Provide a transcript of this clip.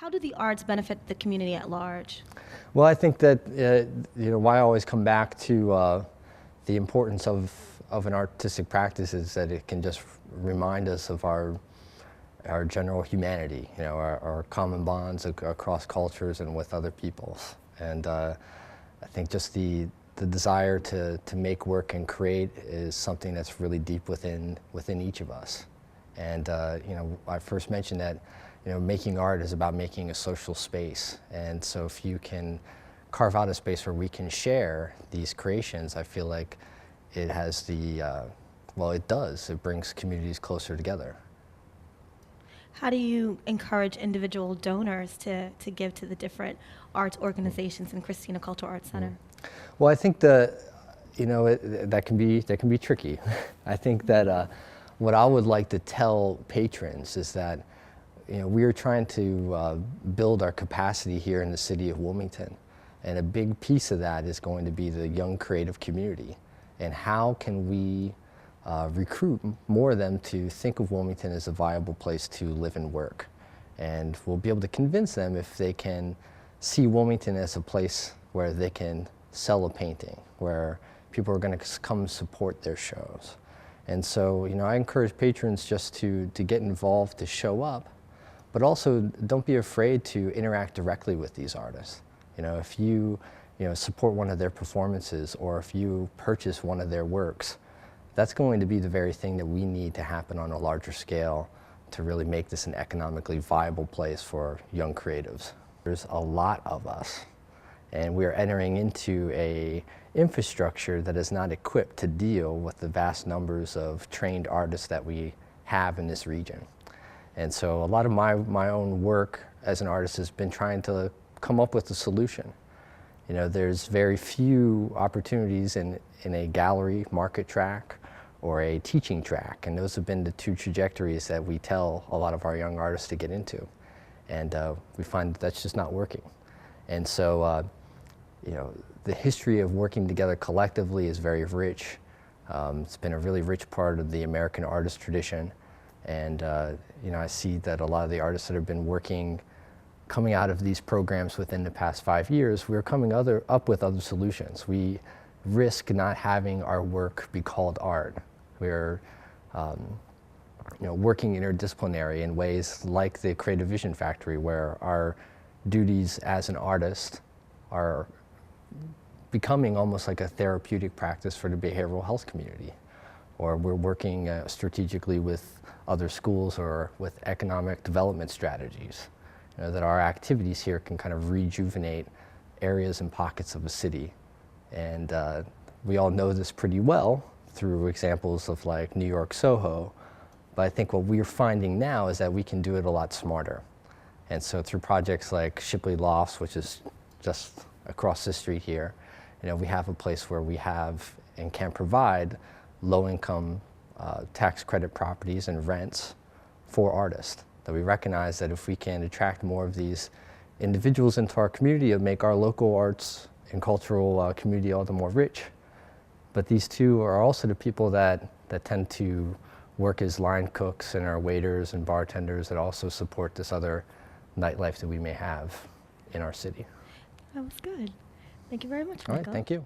How do the arts benefit the community at large? Well, I think that why I always come back to the importance of an artistic practice is that it can just remind us of our general humanity, our common bonds across cultures and with other peoples. And I think just the desire to make work and create is something that's really deep within each of us. And I first mentioned that making art is about making a social space. And so if you can carve out a space where we can share these creations, I feel like it has it brings communities closer together. How do you encourage individual donors to give to the different arts organizations in Christina Cultural Arts Center? Well, I think that can be tricky. I think that what I would like to tell patrons is that we are trying to build our capacity here in the city of Wilmington, and a big piece of that is going to be the young creative community. And how can we recruit more of them to think of Wilmington as a viable place to live and work? And we'll be able to convince them if they can see Wilmington as a place where they can sell a painting, where people are going to come support their shows. And so, I encourage patrons just to get involved, to show up, but also don't be afraid to interact directly with these artists. If you support one of their performances, or if you purchase one of their works, that's going to be the very thing that we need to happen on a larger scale to really make this an economically viable place for young creatives. There's a lot of us, and we are entering into a infrastructure that is not equipped to deal with the vast numbers of trained artists that we have in this region. And so a lot of my own work as an artist has been trying to come up with a solution. There's very few opportunities in a gallery market track or a teaching track, and those have been the two trajectories that we tell a lot of our young artists to get into. And we find that's just not working. And so, the history of working together collectively is very rich. It's been a really rich part of the American artist tradition. And I see that a lot of the artists that have been coming out of these programs within the past 5 years, we're coming up with other solutions. We risk not having our work be called art. We're working interdisciplinary in ways like the Creative Vision Factory, where our duties as an artist are becoming almost like a therapeutic practice for the behavioral health community. Or we're working strategically with other schools or with economic development strategies. That our activities here can kind of rejuvenate areas and pockets of a city. And we all know this pretty well through examples of like New York Soho, but I think what we're finding now is that we can do it a lot smarter. And so through projects like Shipley Lofts, which is just across the street here, we have a place where we have and can provide low-income tax credit properties and rents for artists. That we recognize that if we can attract more of these individuals into our community, it'll make our local arts and cultural community all the more rich. But these two are also the people that tend to work as line cooks and are waiters and bartenders that also support this other nightlife that we may have in our city. That was good. Thank you very much, All Michael. right, thank you.